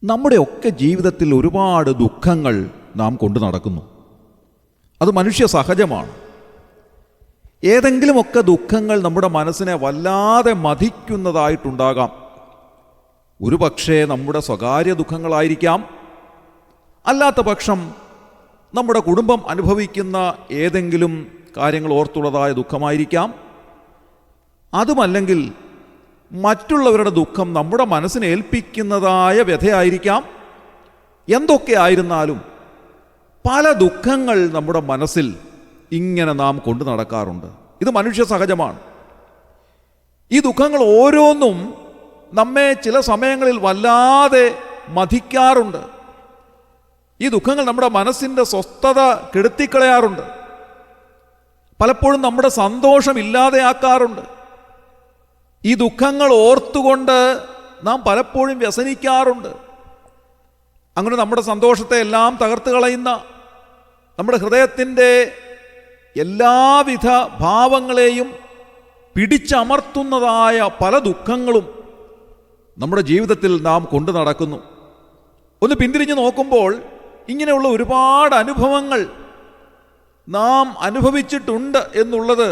നമ്മുടെയൊക്കെ ജീവിതത്തിൽ ഒരുപാട് ദുഃഖങ്ങൾ നാം കൊണ്ടു നടക്കുന്നു. അത് മനുഷ്യ സഹജമാണ്. ഏതെങ്കിലുമൊക്കെ ദുഃഖങ്ങൾ നമ്മുടെ മനസ്സിനെ വല്ലാതെ മഥിക്കുന്നതായിട്ടുണ്ടാകാം. ഒരു പക്ഷേ നമ്മുടെ സ്വകാര്യ ദുഃഖങ്ങളായിരിക്കാം, അല്ലാത്ത പക്ഷം നമ്മുടെ കുടുംബം അനുഭവിക്കുന്ന ഏതെങ്കിലും കാര്യങ്ങൾ ഓർത്തുള്ളതായ ദുഃഖമായിരിക്കാം. അതുമല്ലെങ്കിൽ മറ്റുള്ളവരുടെ ദുഃഖം നമ്മുടെ മനസ്സിനെ ഏൽപ്പിക്കുന്നതായ വ്യഥയായിരിക്കാം. എന്തൊക്കെ ആയിരുന്നാലും പല ദുഃഖങ്ങൾ നമ്മുടെ മനസ്സിൽ ഇങ്ങനെ നാം കൊണ്ടു നടക്കാറുണ്ട്. ഇത് മനുഷ്യ സഹജമാണ്. ഈ ദുഃഖങ്ങൾ ഓരോന്നും നമ്മെ ചില സമയങ്ങളിൽ വല്ലാതെ മഥിക്കാറുണ്ട്. ഈ ദുഃഖങ്ങൾ നമ്മുടെ മനസ്സിൻ്റെ സ്വസ്ഥത കെടുത്തിക്കളയാറുണ്ട്. പലപ്പോഴും നമ്മുടെ സന്തോഷം ഇല്ലാതെയാക്കാറുണ്ട്. ഈ ദുഃഖങ്ങൾ ഓർത്തുകൊണ്ട് നാം പലപ്പോഴും വ്യസനിക്കാറുണ്ട്. അങ്ങനെ നമ്മുടെ സന്തോഷത്തെ എല്ലാം തകർത്ത് കളയുന്ന, നമ്മുടെ ഹൃദയത്തിൻ്റെ എല്ലാവിധ ഭാവങ്ങളെയും പിടിച്ചമർത്തുന്നതായ പല ദുഃഖങ്ങളും നമ്മുടെ ജീവിതത്തിൽ നാം കൊണ്ടു നടക്കുന്നു. ഒന്ന് പിന്തിരിഞ്ഞ് നോക്കുമ്പോൾ ഇങ്ങനെയുള്ള ഒരുപാട് അനുഭവങ്ങൾ നാം അനുഭവിച്ചിട്ടുണ്ട് എന്നുള്ളത്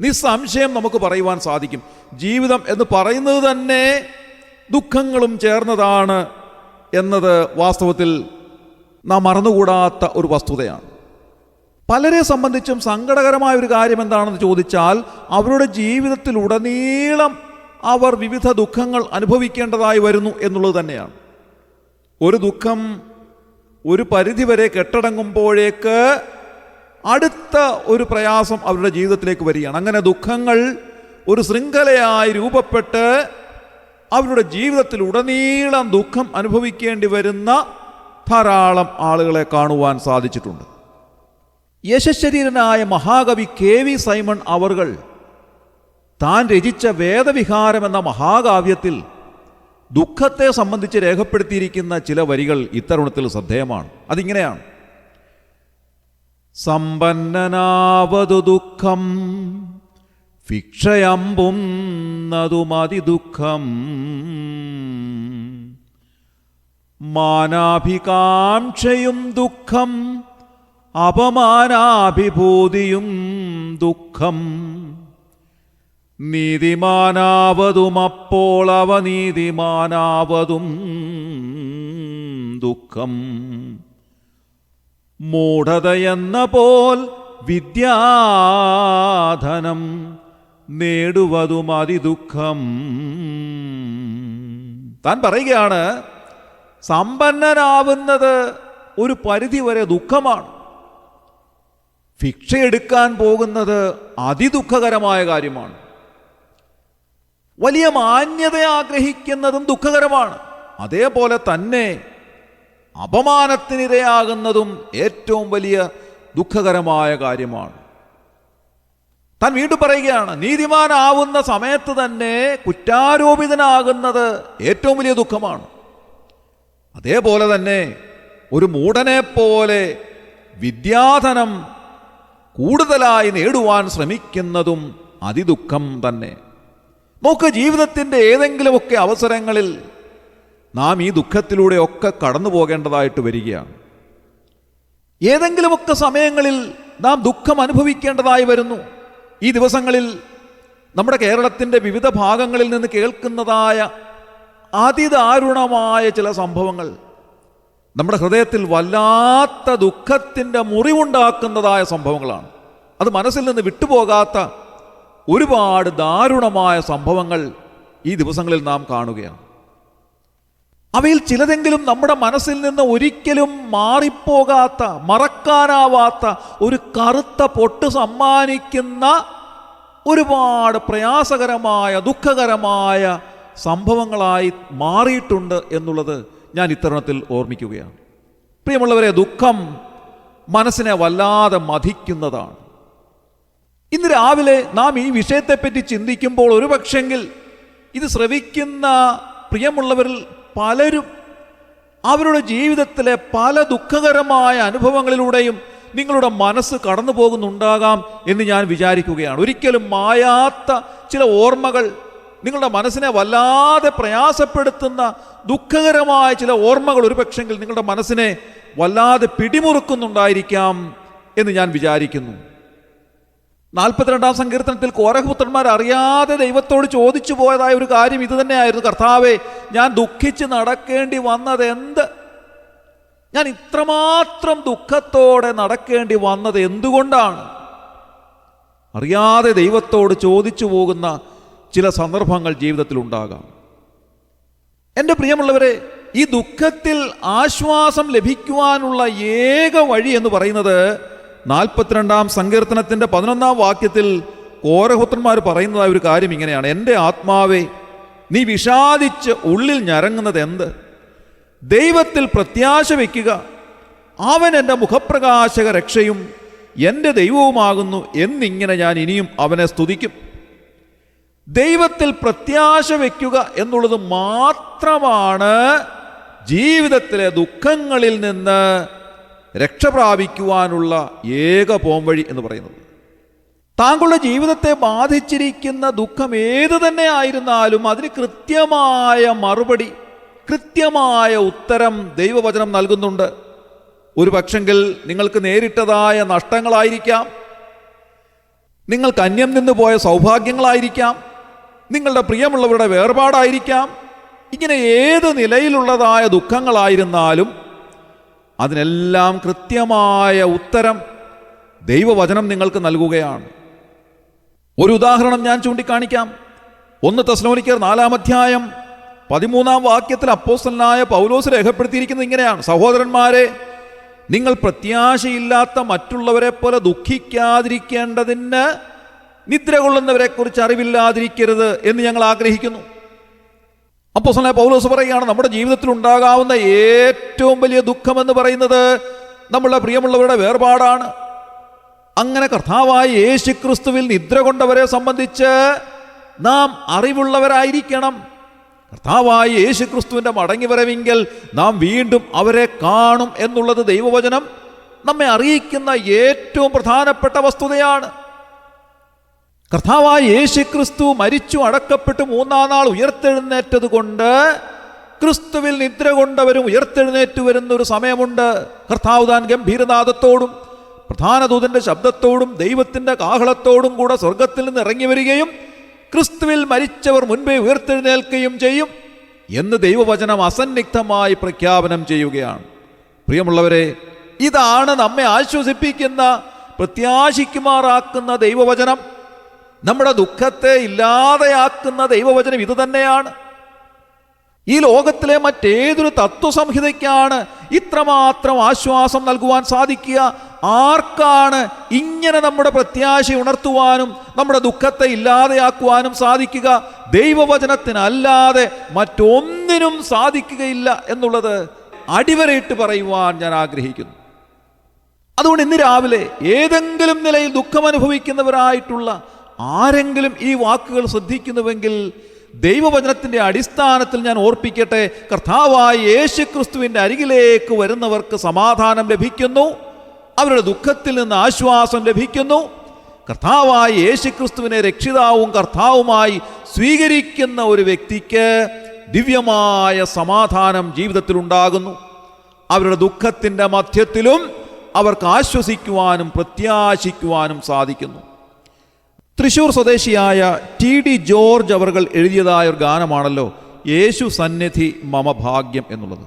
നിസ്സംശയം നമുക്ക് പറയുവാൻ സാധിക്കും. ജീവിതം എന്ന് പറയുന്നത് തന്നെ ദുഃഖങ്ങളും ചേർന്നതാണ് എന്നത് വാസ്തവത്തിൽ നാം മറന്നുകൂടാത്ത ഒരു വസ്തുതയാണ്. പലരെ സംബന്ധിച്ചും സങ്കടകരമായ ഒരു കാര്യം എന്താണെന്ന് ചോദിച്ചാൽ, അവരുടെ ജീവിതത്തിലുടനീളം അവർ വിവിധ ദുഃഖങ്ങൾ അനുഭവിക്കേണ്ടതായി വരുന്നു എന്നുള്ളത് തന്നെയാണ്. ഒരു ദുഃഖം ഒരു പരിധിവരെ കെട്ടടങ്ങുമ്പോഴേക്ക് അടുത്ത ഒരു പ്രയാസം അവരുടെ ജീവിതത്തിലേക്ക് വരികയാണ്. അങ്ങനെ ദുഃഖങ്ങൾ ഒരു ശൃംഖലയായി രൂപപ്പെട്ട് അവരുടെ ജീവിതത്തിൽ ഉടനീളം ദുഃഖം അനുഭവിക്കേണ്ടി വരുന്ന ധാരാളം ആളുകളെ കാണുവാൻ സാധിച്ചിട്ടുണ്ട്. യശശരീരനായ മഹാകവി KV സൈമൺ അവർകൾ താൻ രചിച്ച വേദവിഹാരം എന്ന മഹാകാവ്യത്തിൽ ദുഃഖത്തെ സംബന്ധിച്ച് രേഖപ്പെടുത്തിയിരിക്കുന്ന ചില വരികൾ ഇത്തരുണത്തിൽ ശ്രദ്ധേയമാണ്. അതിങ്ങനെയാണ്: സമ്പന്നനാവതു ദുഃഖം ഭിക്ഷയമ്പുന്നതുമതി ദുഃഖം മാനാഭികാംക്ഷയും ദുഃഖം അപമാനാഭിഭൂതിയും ദുഃഖം നീതിമാനാവതുമപ്പോൾ അവനീതിമാനാവതും ദുഃഖം മൂഢതയെന്ന പോൽ വിദ്യാധനം നേടുവതും അതിദുഃഖം. താൻ പറയുകയാണ്, സമ്പന്നനാവുന്നത് ഒരു പരിധിവരെ ദുഃഖമാണ്. ഭിക്ഷയെടുക്കാൻ പോകുന്നത് അതിദുഃഖകരമായ കാര്യമാണ്. വലിയ മാന്യത ആഗ്രഹിക്കുന്നതും ദുഃഖകരമാണ്. അതേപോലെ തന്നെ അപമാനത്തിനിരയാകുന്നതും ഏറ്റവും വലിയ ദുഃഖകരമായ കാര്യമാണ്. താൻ വീണ്ടും പറയുകയാണ്, നീതിമാനാവുന്ന സമയത്ത് തന്നെ കുറ്റാരോപിതനാകുന്നത് ഏറ്റവും വലിയ ദുഃഖമാണ്. അതേപോലെ തന്നെ ഒരു മൂഢനെ പോലെ വിദ്യാധനം കൂടുതലായി നേടുവാൻ ശ്രമിക്കുന്നതും അതിദുഃഖം തന്നെ. നമുക്ക് ജീവിതത്തിൻ്റെ ഏതെങ്കിലുമൊക്കെ അവസരങ്ങളിൽ നാം ഈ ദുഃഖത്തിലൂടെയൊക്കെ കടന്നു പോകേണ്ടതായിട്ട് വരികയാണ്. ഏതെങ്കിലുമൊക്കെ സമയങ്ങളിൽ നാം ദുഃഖം അനുഭവിക്കേണ്ടതായി വരുന്നു. ഈ ദിവസങ്ങളിൽ നമ്മുടെ കേരളത്തിൻ്റെ വിവിധ ഭാഗങ്ങളിൽ നിന്ന് കേൾക്കുന്നതായ അതിദാരുണമായ ചില സംഭവങ്ങൾ നമ്മുടെ ഹൃദയത്തിൽ വല്ലാത്ത ദുഃഖത്തിൻ്റെ മുറിവുണ്ടാക്കുന്നതായ സംഭവങ്ങളാണ്. അത് മനസ്സിൽ നിന്ന് വിട്ടുപോകാത്ത ഒരുപാട് ദാരുണമായ സംഭവങ്ങൾ ഈ ദിവസങ്ങളിൽ നാം കാണുകയാണ്. അവയിൽ ചിലതെങ്കിലും നമ്മുടെ മനസ്സിൽ നിന്ന് ഒരിക്കലും മാറിപ്പോകാത്ത, മറക്കാനാവാത്ത ഒരു കറുത്ത പൊട്ട് സമ്മാനിക്കുന്ന ഒരുപാട് പ്രയാസകരമായ, ദുഃഖകരമായ സംഭവങ്ങളായി മാറിയിട്ടുണ്ട് എന്നുള്ളത് ഞാൻ ഇത്തരുണത്തിൽ ഓർമ്മിക്കുകയാണ്. പ്രിയമുള്ളവരെ, ദുഃഖം മനസ്സിനെ വല്ലാതെ മഥിക്കുന്നതാണ്. ഇന്ന് രാവിലെ നാം ഈ വിഷയത്തെപ്പറ്റി ചിന്തിക്കുമ്പോൾ ഒരുപക്ഷെങ്കിൽ ഇത് ശ്രവിക്കുന്ന പ്രിയമുള്ളവരിൽ പലരും അവരുടെ ജീവിതത്തിലെ പല ദുഃഖകരമായ അനുഭവങ്ങളിലൂടെയും നിങ്ങളുടെ മനസ്സ് കടന്നു പോകുന്നുണ്ടാകാം എന്ന് ഞാൻ വിചാരിക്കുകയാണ്. ഒരിക്കലും മായാത്ത ചില ഓർമ്മകൾ നിങ്ങളുടെ മനസ്സിനെ വല്ലാതെ പ്രയാസപ്പെടുത്തുന്ന ദുഃഖകരമായ ചില ഓർമ്മകൾ ഒരു പക്ഷെങ്കിൽ നിങ്ങളുടെ മനസ്സിനെ വല്ലാതെ പിടിമുറുക്കുന്നുണ്ടായിരിക്കാം എന്ന് ഞാൻ വിചാരിക്കുന്നു. 42-ാം സങ്കീർത്തനത്തിൽ കോരഹപുത്രന്മാർ അറിയാതെ ദൈവത്തോട് ചോദിച്ചു പോയതായ ഒരു കാര്യം ഇത് തന്നെയായിരുന്നു. കർത്താവേ, ഞാൻ ദുഃഖിച്ച് നടക്കേണ്ടി വന്നത് എന്ത്? ഞാൻ ഇത്രമാത്രം ദുഃഖത്തോടെ നടക്കേണ്ടി വന്നത് എന്തുകൊണ്ടാണ്? അറിയാതെ ദൈവത്തോട് ചോദിച്ചു പോകുന്ന ചില സന്ദർഭങ്ങൾ ജീവിതത്തിൽ ഉണ്ടാകാം. എൻ്റെ പ്രിയമുള്ളവരെ, ഈ ദുഃഖത്തിൽ ആശ്വാസം ലഭിക്കുവാനുള്ള ഏക വഴി എന്ന് പറയുന്നത് 42-ാം സങ്കീർത്തനത്തിൻ്റെ 11-ാം വാക്യത്തിൽ കോരഹപുത്രന്മാർ പറയുന്നതായ ഒരു കാര്യം ഇങ്ങനെയാണ്: എൻ്റെ ആത്മാവേ, നീ വിഷാദിച്ച് ഉള്ളിൽ ഞരങ്ങുന്നത് എന്ത്? ദൈവത്തിൽ പ്രത്യാശ വയ്ക്കുക, അവൻ എൻ്റെ മുഖപ്രകാശക രക്ഷയും എൻ്റെ ദൈവവുമാകുന്നു എന്നിങ്ങനെ ഞാൻ ഇനിയും അവനെ സ്തുതിക്കും. ദൈവത്തിൽ പ്രത്യാശ വയ്ക്കുക എന്നുള്ളത് മാത്രമാണ് ജീവിതത്തിലെ ദുഃഖങ്ങളിൽ നിന്ന് രക്ഷ പ്രാപിക്കുവാനുള്ള ഏക പോംവഴി എന്ന് പറയുന്നത്. താങ്കളുടെ ജീവിതത്തെ ബാധിച്ചിരിക്കുന്ന ദുഃഖം ഏത് തന്നെ ആയിരുന്നാലും അതിന് കൃത്യമായ മറുപടി, കൃത്യമായ ഉത്തരം ദൈവവചനം നൽകുന്നുണ്ട്. ഒരു പക്ഷെങ്കിൽ നിങ്ങൾക്ക് നേരിട്ടതായ നഷ്ടങ്ങളായിരിക്കാം, നിങ്ങൾക്ക് അന്യം നിന്ന് പോയ സൗഭാഗ്യങ്ങളായിരിക്കാം, നിങ്ങളുടെ പ്രിയമുള്ളവരുടെ വേർപാടായിരിക്കാം. ഇങ്ങനെ ഏത് നിലയിലുള്ളതായ ദുഃഖങ്ങളായിരുന്നാലും അതിനെല്ലാം കൃത്യമായ ഉത്തരം ദൈവവചനം നിങ്ങൾക്ക് നൽകുകയാണ്. ഒരു ഉദാഹരണം ഞാൻ ചൂണ്ടിക്കാണിക്കാം. 1 തെസ്സലോനിക്കർ 4-ാം അധ്യായം 13-ാം വാക്യത്തിൽ അപ്പോസ്തലനായ പൗലോസ് രേഖപ്പെടുത്തിയിരിക്കുന്നത് ഇങ്ങനെയാണ്: സഹോദരന്മാരെ, നിങ്ങൾ പ്രത്യാശയില്ലാത്ത മറ്റുള്ളവരെ പോലെ ദുഃഖിക്കാതിരിക്കേണ്ടതിന് നിദ്ര കൊള്ളുന്നവരെ കുറിച്ച് അറിവില്ലാതിരിക്കരുത് എന്ന് ഞങ്ങൾ ആഗ്രഹിക്കുന്നു. അപ്പോസ്തലനായ പൗലോസ് പറയുകയാണ്, നമ്മുടെ ജീവിതത്തിൽ ഉണ്ടാകാവുന്ന ഏറ്റവും വലിയ ദുഃഖമെന്ന് പറയുന്നത് നമ്മളുടെ പ്രിയമുള്ളവരുടെ വേർപാടാണ്. അങ്ങനെ കർത്താവായ യേശുക്രിസ്തുവിൽ നിദ്ര കൊണ്ടവരെ സംബന്ധിച്ച് നാം അറിവുള്ളവരായിരിക്കണം. കർത്താവായ യേശുക്രിസ്തുവിൻ്റെ മടങ്ങിവരവെങ്കിൽ നാം വീണ്ടും അവരെ കാണും എന്നുള്ളത് ദൈവവചനം നമ്മെ അറിയിക്കുന്ന ഏറ്റവും പ്രധാനപ്പെട്ട വസ്തുതയാണ്. കർത്താവായ യേശുക്രിസ്തു മരിച്ചു അടക്കപ്പെട്ട് 3-ാം നാൾ ഉയർത്തെഴുന്നേറ്റത് കൊണ്ട് ക്രിസ്തുവിൽ നിദ്ര കൊണ്ടവരും ഉയർത്തെഴുന്നേറ്റ് വരുന്നൊരു സമയമുണ്ട്. കർത്താവ് താൻ ഗംഭീരനാദത്തോടും പ്രധാന ദൂതന്റെ ശബ്ദത്തോടും ദൈവത്തിൻ്റെ കാഹളത്തോടും കൂടെ സ്വർഗത്തിൽ നിന്ന് ഇറങ്ങി വരികയും ക്രിസ്തുവിൽ മരിച്ചവർ മുൻപേ ഉയർത്തെഴുന്നേൽക്കുകയും ചെയ്യും എന്ന് ദൈവവചനം അസന്നിഗ്ധമായി പ്രഖ്യാപനം ചെയ്യുകയാണ്. പ്രിയമുള്ളവരെ, ഇതാണ് നമ്മെ ആശ്വസിപ്പിക്കുന്ന, പ്രത്യാശിക്കുമാറാക്കുന്ന ദൈവവചനം. നമ്മുടെ ദുഃഖത്തെ ഇല്ലാതെയാക്കുന്ന ദൈവവചനം ഇത് തന്നെയാണ്. ഈ ലോകത്തിലെ മറ്റേതൊരു തത്വസംഹിതയ്ക്കാണ് ഇത്രമാത്രം ആശ്വാസം നൽകുവാൻ സാധിക്കുക? ആർക്കാണ് ഇങ്ങനെ നമ്മുടെ പ്രത്യാശ ഉണർത്തുവാനും നമ്മുടെ ദുഃഖത്തെ ഇല്ലാതെയാക്കുവാനും സാധിക്കുക? ദൈവവചനത്തിനല്ലാതെ മറ്റൊന്നിനും സാധിക്കുകയില്ല എന്നുള്ളത് അടിവരയിട്ട് പറയുവാൻ ഞാൻ ആഗ്രഹിക്കുന്നു. അതുകൊണ്ട് ഇന്ന് രാവിലെ ഏതെങ്കിലും നിലയിൽ ദുഃഖമനുഭവിക്കുന്നവരായിട്ടുള്ള ആരെങ്കിലും ഈ വാക്കുകൾ ശ്രദ്ധിക്കുന്നുവെങ്കിൽ ദൈവവചനത്തിൻ്റെ അടിസ്ഥാനത്തിൽ ഞാൻ ഓർപ്പിക്കട്ടെ, കർത്താവായ യേശുക്രിസ്തുവിൻ്റെ അരികിലേക്ക് വരുന്നവർക്ക് സമാധാനം ലഭിക്കുന്നു, അവരുടെ ദുഃഖത്തിൽ നിന്ന് ആശ്വാസം ലഭിക്കുന്നു. കർത്താവായ യേശുക്രിസ്തുവിനെ രക്ഷിതാവും കർത്താവുമായി സ്വീകരിക്കുന്ന ഒരു വ്യക്തിക്ക് ദിവ്യമായ സമാധാനം ജീവിതത്തിൽ ഉണ്ടാകുന്നു. അവരുടെ ദുഃഖത്തിൻ്റെ മധ്യത്തിലും അവർക്ക് ആശ്വസിക്കുവാനും പ്രത്യാശിക്കുവാനും സാധിക്കുന്നു. തൃശ്ശൂർ സ്വദേശിയായ ടി ജോർജ് അവർകൾ എഴുതിയതായ ഒരു ഗാനമാണല്ലോ യേശു സന്നിധി മമ ഭാഗ്യം എന്നുള്ളത്.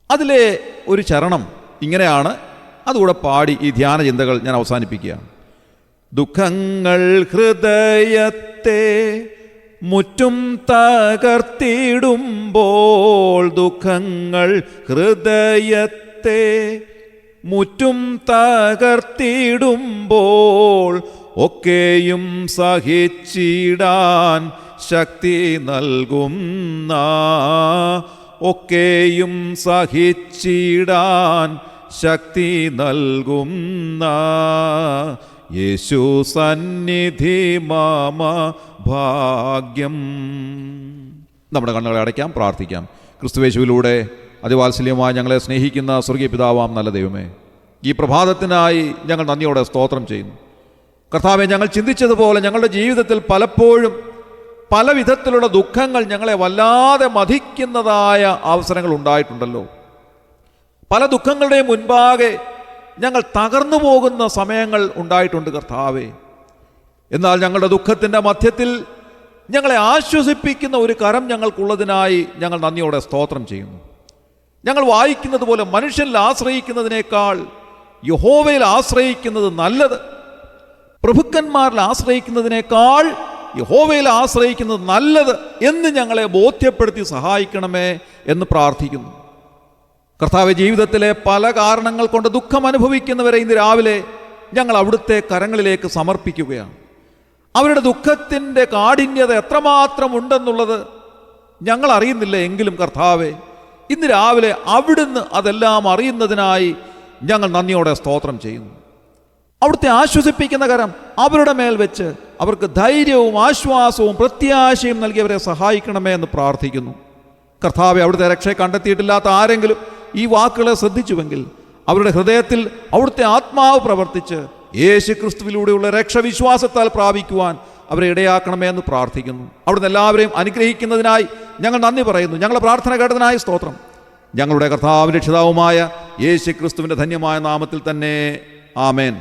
അതിലെ ഒരു ചരണം ഇങ്ങനെയാണ്, അതുകൂടെ പാടി ഈ ധ്യാന ചിന്തകൾ ഞാൻ അവസാനിപ്പിക്കുകയാണ്. ദുഃഖങ്ങൾ ഹൃദയത്തെ മുറ്റും തകർത്തിടുമ്പോൾ, ദുഃഖങ്ങൾ ഹൃദയത്തെ മുറ്റും തകർത്തിടുമ്പോൾ ഒക്കെയും സഹിച്ചിടാൻ ശക്തി നൽകുന്ന, ഒക്കെയും സഹിച്ചിടാൻ ശക്തി നൽകുന്ന യേശു സന്നിധി മമ ഭാഗ്യം. നമ്മുടെ കണ്ണുകളെ അടയ്ക്കാം, പ്രാർത്ഥിക്കാം. ക്രിസ്തുയേശുവിലൂടെ അതിവാത്സല്യമായി ഞങ്ങളെ സ്നേഹിക്കുന്ന സ്വർഗീയ പിതാവാം നല്ല ദൈവമേ, ഈ പ്രഭാതത്തിനായി ഞങ്ങൾ നന്ദിയോടെ സ്തോത്രം ചെയ്യുന്നു. കർത്താവെ, ഞങ്ങൾ ചിന്തിച്ചതുപോലെ ഞങ്ങളുടെ ജീവിതത്തിൽ പലപ്പോഴും പല വിധത്തിലുള്ള ദുഃഖങ്ങൾ ഞങ്ങളെ വല്ലാതെ മഥിക്കുന്നതായ അവസരങ്ങൾ ഉണ്ടായിട്ടുണ്ടല്ലോ. പല ദുഃഖങ്ങളുടെയും മുൻപാകെ ഞങ്ങൾ തകർന്നു പോകുന്ന സമയങ്ങൾ ഉണ്ടായിട്ടുണ്ട് കർത്താവേ. എന്നാൽ ഞങ്ങളുടെ ദുഃഖത്തിൻ്റെ മധ്യത്തിൽ ഞങ്ങളെ ആശ്വസിപ്പിക്കുന്ന ഒരു കരം ഞങ്ങൾക്കുള്ളതിനായി ഞങ്ങൾ നന്ദിയോടെ സ്തോത്രം ചെയ്യുന്നു. ഞങ്ങൾ വായിക്കുന്നത് പോലെ മനുഷ്യനിൽ ആശ്രയിക്കുന്നതിനേക്കാൾ യഹോവയിൽ ആശ്രയിക്കുന്നത് നല്ലത്, പ്രഭുക്കന്മാരിൽ ആശ്രയിക്കുന്നതിനേക്കാൾ യഹോവയിൽ ആശ്രയിക്കുന്നത് നല്ലത് എന്ന് ഞങ്ങളെ ബോധ്യപ്പെടുത്തി സഹായിക്കണമേ എന്ന് പ്രാർത്ഥിക്കുന്നു. കർത്താവ്, ജീവിതത്തിലെ പല കാരണങ്ങൾ കൊണ്ട് ദുഃഖം അനുഭവിക്കുന്നവരെ ഇന്ന് രാവിലെ ഞങ്ങൾ അവിടുത്തെ കരങ്ങളിലേക്ക് സമർപ്പിക്കുകയാണ്. അവരുടെ ദുഃഖത്തിൻ്റെ കാഠിന്യത എത്രമാത്രം ഉണ്ടെന്നുള്ളത് ഞങ്ങൾ അറിയുന്നില്ല എങ്കിലും കർത്താവെ, ഇന്ന് രാവിലെ അവിടുന്ന് അതെല്ലാം അറിയുന്നതിനായി ഞങ്ങൾ നന്ദിയോടെ സ്തോത്രം ചെയ്യുന്നു. അവിടുത്തെ ആശ്വസിപ്പിക്കുന്ന കരം അവരുടെ മേൽ വെച്ച് അവർക്ക് ധൈര്യവും ആശ്വാസവും പ്രത്യാശയും നൽകിയവരെ സഹായിക്കണമേ എന്ന് പ്രാർത്ഥിക്കുന്നു. കർത്താവെ, അവിടുത്തെ രക്ഷയെ കണ്ടെത്തിയിട്ടില്ലാത്ത ആരെങ്കിലും ഈ വാക്കുകളെ ശ്രദ്ധിച്ചുവെങ്കിൽ അവരുടെ ഹൃദയത്തിൽ അവിടുത്തെ ആത്മാവ് പ്രവർത്തിച്ച് യേശു ക്രിസ്തുവിലൂടെയുള്ള രക്ഷവിശ്വാസത്താൽ പ്രാപിക്കുവാൻ അവരെ ഇടയാക്കണമേ എന്ന് പ്രാർത്ഥിക്കുന്നു. അവിടുന്ന് എല്ലാവരെയും അനുഗ്രഹിക്കുന്നതിനായി ഞങ്ങൾ നന്ദി പറയുന്നു. ഞങ്ങളുടെ പ്രാർത്ഥന കേട്ടതിനായി സ്തോത്രം. ഞങ്ങളുടെ കർത്താവിൻ്റെ രക്ഷിതാവുമായ യേശു ക്രിസ്തുവിൻ്റെ ധന്യമായ നാമത്തിൽ തന്നെ ആമേൻ.